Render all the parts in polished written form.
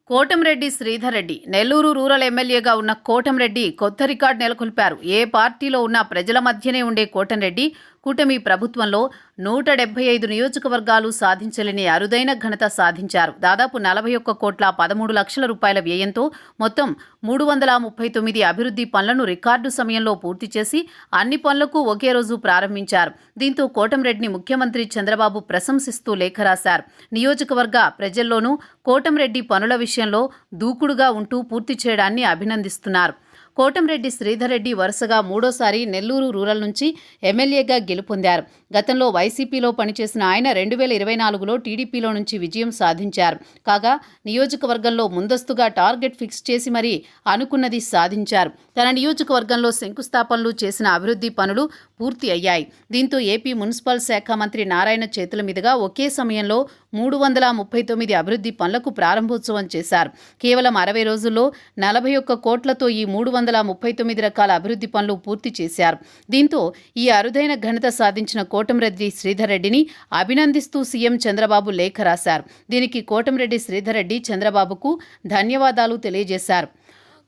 Kotamreddy Sridhar Reddy Nellore rural ఎమ్మెల్యేగా ఉన్న కోటంరెడ్డి కొత్త రికార్డు నెలకొల్పారు. ఏ పార్టీలో ఉన్న ప్రజల మధ్యనే ఉండే కోటంరెడ్డి కూటమి ప్రభుత్వంలో 175 నియోజకవర్గాలు సాధించలేని అరుదైన ఘనత సాధించారు. దాదాపు 41,13,00,000 రూపాయల వ్యయంతో మొత్తం 339 అభివృద్ధి పనులను రికార్డు సమయంలో పూర్తి చేసి అన్ని పనులకు ఒకే రోజు ప్రారంభించారు. దీంతో కోటంరెడ్డిని ముఖ్యమంత్రి చంద్రబాబు ప్రశంసిస్తూ లేఖ రాశారు. నియోజకవర్గ ప్రజల్లోనూ కోటంరెడ్డి పనుల విషయంలో దూకుడుగా ఉంటూ పూర్తి చేయడాన్ని అభినందిస్తున్నారు. కోటంరెడ్డి శ్రీధర్ రెడ్డి వరుసగా మూడోసారి నెల్లూరు రూరల్ నుంచి ఎమ్మెల్యేగా గెలుపొందారు. గతంలో వైసీపీలో పనిచేసిన ఆయన 2024లో టీడీపీలో నుంచి విజయం సాధించారు. కాగా నియోజకవర్గంలో ముందస్తుగా టార్గెట్ ఫిక్స్ చేసి మరీ అనుకున్నది సాధించారు. తన నియోజకవర్గంలో శంకుస్థాపనలు చేసిన అభివృద్ధి పనులు పూర్తి అయ్యాయి. దీంతో ఏపీ మున్సిపల్ శాఖ మంత్రి నారాయణ చేతుల మీదుగా ఒకే సమయంలో 339 అభివృద్ధి పనులకు ప్రారంభోత్సవం చేశారు. కేవలం 60 రోజుల్లో 41 కోట్లతో ఈ 339 రకాల అభివృద్ధి పనులు పూర్తి చేశారు. దీంతో ఈ అరుదైన ఘనత సాధించిన కోటంరెడ్డి శ్రీధర్ రెడ్డిని అభినందిస్తూ సీఎం చంద్రబాబు లేఖ రాశారు. దీనికి కోటంరెడ్డి శ్రీధర్ రెడ్డి చంద్రబాబుకు ధన్యవాదాలు తెలియజేశారు.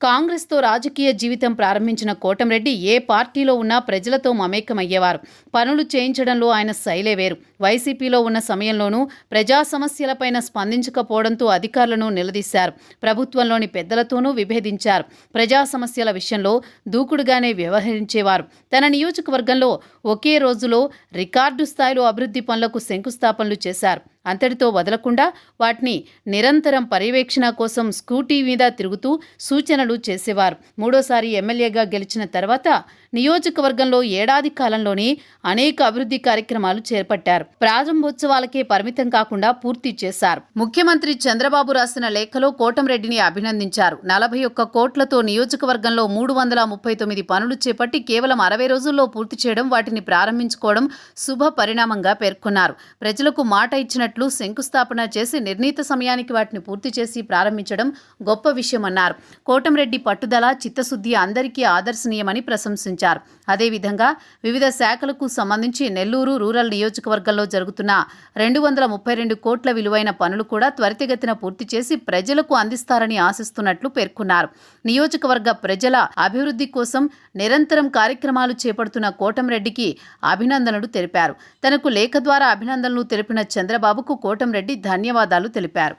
కాంగ్రెస్తో రాజకీయ జీవితం ప్రారంభించిన కోటంరెడ్డి ఏ పార్టీలో ఉన్నా ప్రజలతో మమేకమయ్యేవారు. పనులు చేయించడంలో ఆయన శైలే వేరు. వైసీపీలో ఉన్న సమయంలోనూ ప్రజా సమస్యలపైన స్పందించకపోవడంతో అధికారులను నిలదీశారు. ప్రభుత్వంలోని పెద్దలతోనూ విభేదించారు. ప్రజా సమస్యల విషయంలో దూకుడుగానే వ్యవహరించేవారు. తన నియోజకవర్గంలో ఒకే రోజులో రికార్డు స్థాయిలో అభివృద్ధి పనులకు శంకుస్థాపనలు చేశారు. అంతటితో వదలకుండా వాటిని నిరంతరం పర్యవేక్షణ కోసం స్కూటీ మీద తిరుగుతూ సూచనలు చేసేవారు. మూడోసారి ఎమ్మెల్యేగా గెలిచిన తర్వాత నియోజకవర్గంలో ఏడాది కాలంలోనే అనేక అభివృద్ధి కార్యక్రమాలు చేపట్టారు. ప్రారంభోత్సవాలకే పరిమితం కాకుండా పూర్తి చేశారు. ముఖ్యమంత్రి చంద్రబాబు రాసిన లేఖలో కోటంరెడ్డిని అభినందించారు. 41 కోట్లతో నియోజకవర్గంలో 339 పనులు చేపట్టి కేవలం 60 రోజుల్లో పూర్తి చేయడం, వాటిని ప్రారంభించుకోవడం శుభ పరిణామంగా పేర్కొన్నారు. ప్రజలకు మాట ఇచ్చినట్లు శంకుస్థాపన చేసి నిర్ణీత సమయానికి వాటిని పూర్తి చేసి ప్రారంభించడం గొప్ప విషయమన్నారు. కోటంరెడ్డి పట్టుదల, చిత్తశుద్ధి అందరికీ ఆదర్శనీయమని ప్రశంసించారు. అదేవిధంగా వివిధ శాఖలకు సంబంధించి నెల్లూరు రూరల్ నియోజకవర్గంలో జరుగుతున్న 232 కోట్ల విలువైన పనులు కూడా త్వరితగతిన పూర్తి చేసి ప్రజలకు అందిస్తారని ఆశిస్తున్నట్లు పేర్కొన్నారు. నియోజకవర్గ ప్రజల అభివృద్ధి కోసం నిరంతరం కార్యక్రమాలు చేపడుతున్న కోటంరెడ్డికి అభినందనలు తెలిపారు. తనకు లేఖ ద్వారా అభినందనలు తెలిపిన చంద్రబాబుకు కోటంరెడ్డి ధన్యవాదాలు తెలిపారు.